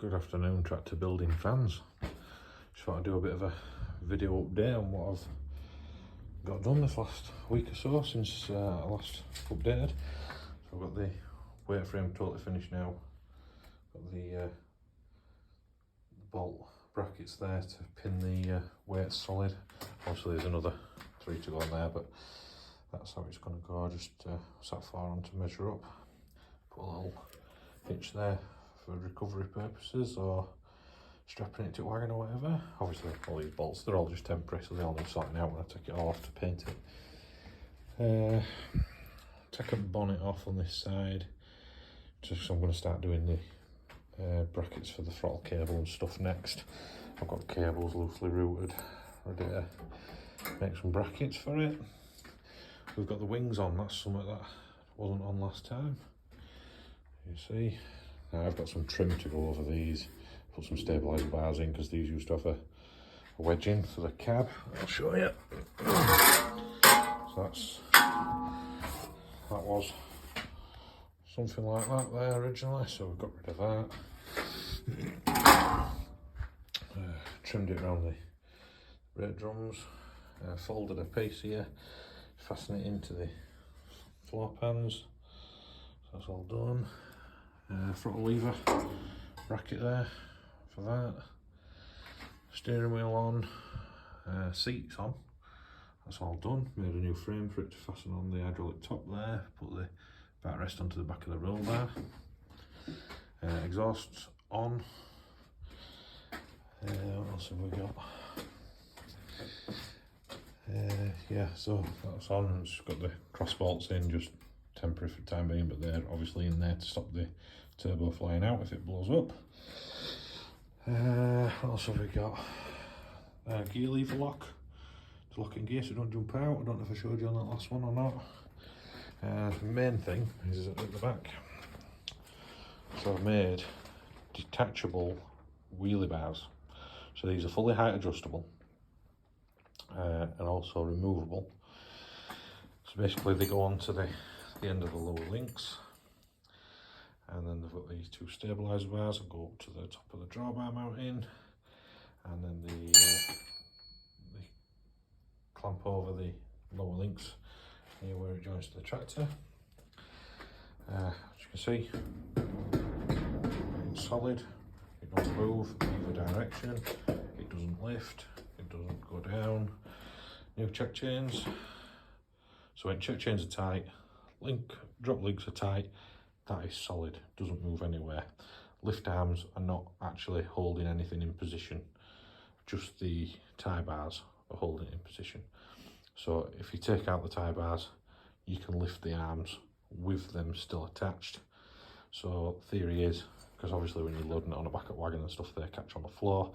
Good afternoon, tractor building fans. Just thought I'd do a bit of a video update on what I've got done this last week or so since I last updated. So I've got the weight frame totally finished now. Got the bolt brackets there to pin the weights solid. Obviously there's another 3 to go on there, but that's how it's going to go. I just sat far on to measure up. Put a little hitch there for recovery purposes, or strapping it to a wagon or whatever. Obviously all these bolts, they're all just temporary, so they all need sorting out when I take it all off to paint it. Take a bonnet off on this side, just so I'm going to start doing the brackets for the throttle cable and stuff next. I've got cables loosely routed, ready to make some brackets for it. We've got the wings on, that's something that wasn't on last time. You see, now I've got some trim to go over these, put some stabiliser bars in because these used to have a wedge in for the cab. I'll show you. So that was something like that there originally, so we've got rid of that. Trimmed it around the brake drums, folded a piece here, fasten it into the floor pans, so that's all done. Throttle lever bracket there for that, steering wheel on, seats on, that's all done. Made a new frame for it to fasten on the hydraulic top there, put the backrest onto the back of the roll there. Exhausts on. What else have we got? Yeah, so that's on. It's got the cross bolts in, just temporary for the time being, but they're obviously in there to stop the turbo flying out if it blows up. What else have we got? Gear lever lock to lock in gear so don't jump out. I don't know if I showed you on that last one or not. The main thing is at the back. So I've made detachable wheelie bars. So these are fully height adjustable and also removable. So basically they go on to the end of the lower links, and then they've got these 2 stabiliser bars that go up to the top of the drawbar mounting, and then they clamp over the lower links here where it joins to the tractor. As you can see, it's solid, it doesn't move either direction, it doesn't lift, it doesn't go down. New check chains, so when check chains are tight, drop links are tight, that is solid, doesn't move anywhere. Lift arms are not actually holding anything in position, just the tie bars are holding it in position. So if you take out the tie bars, you can lift the arms with them still attached. So theory is, because obviously when you're loading it on a bucket wagon and stuff, they catch on the floor.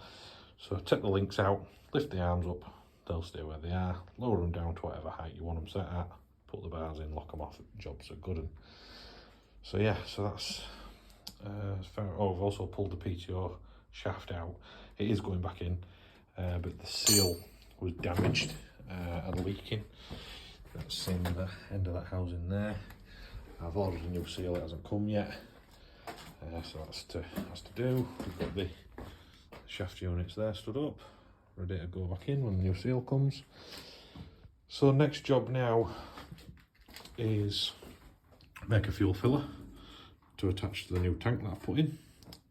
So take the links out, lift the arms up, they'll stay where they are, lower them down to whatever height you want them set at, put the bars in, lock them off, jobs are good. And so yeah, so that's oh, I've also pulled the PTO shaft out. It is going back in, but the seal was damaged and leaking. That's in the end of that housing there. I've ordered a new seal, it hasn't come yet, so that's to do. We've got the shaft units there stood up, ready to go back in when the new seal comes. So next job now is make a fuel filler to attach to the new tank that I put in.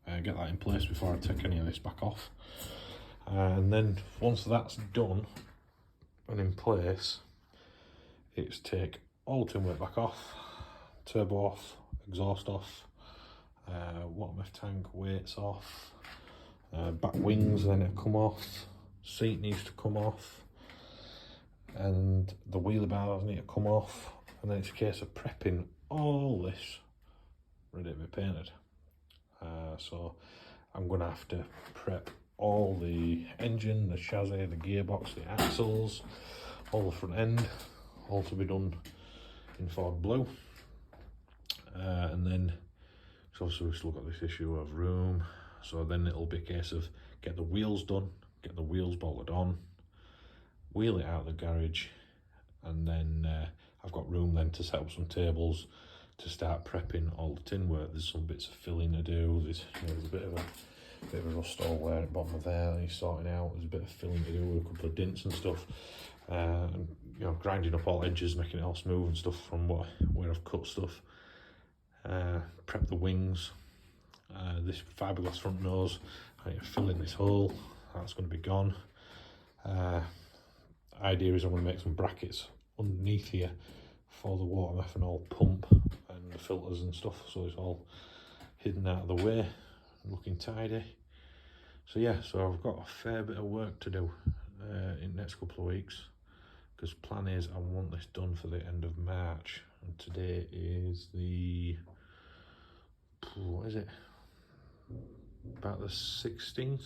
Get that in place before I take any of this back off. And then once that's done and in place, it's take all the tin weight back off, turbo off, exhaust off, bottom F tank weights off, back wings then it come off, seat needs to come off, and the wheelie bars need to come off, and then it's a case of prepping all this ready to be painted. So I'm going to have to prep all the engine, the chassis, the gearbox, the axles, all the front end, all to be done in Ford Blue. And then, so obviously we've still got this issue of room, so then it'll be a case of get the wheels done, get the wheels bolted on, wheel it out of the garage, and then I've got room then to set up some tables to start prepping all the tin work. There's some bits of filling to do, there's a bit of bit of a rust all wear at the bottom of there that he's sorting out. There's a bit of filling to do with a couple of dints and stuff. And you know, grinding up all edges, making it all smooth and stuff from where I've cut stuff. Prep the wings. This fiberglass front nose, I need to fill in this hole. That's going to be gone. Idea is I'm going to make some brackets underneath here for the water methanol pump and the filters and stuff, so it's all hidden out of the way, looking tidy. So yeah, so I've got a fair bit of work to do in the next couple of weeks, because plan is I want this done for the end of March, and today is the, what is it, about the 16th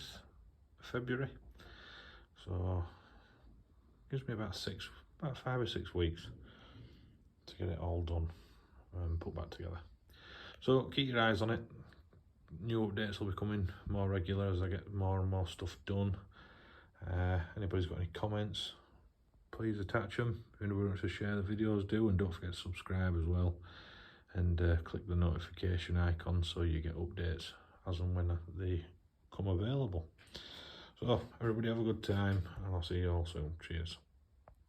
of February, so gives me about 5 or 6 weeks to get it all done and put back together. So keep your eyes on it. New updates will be coming more regular as I get more and more stuff done. Anybody's got any comments, please attach them. If anybody wants to share the videos, do, and don't forget to subscribe as well, and click the notification icon so you get updates as and when they come available. So everybody have a good time, and I'll see you all soon. Cheers.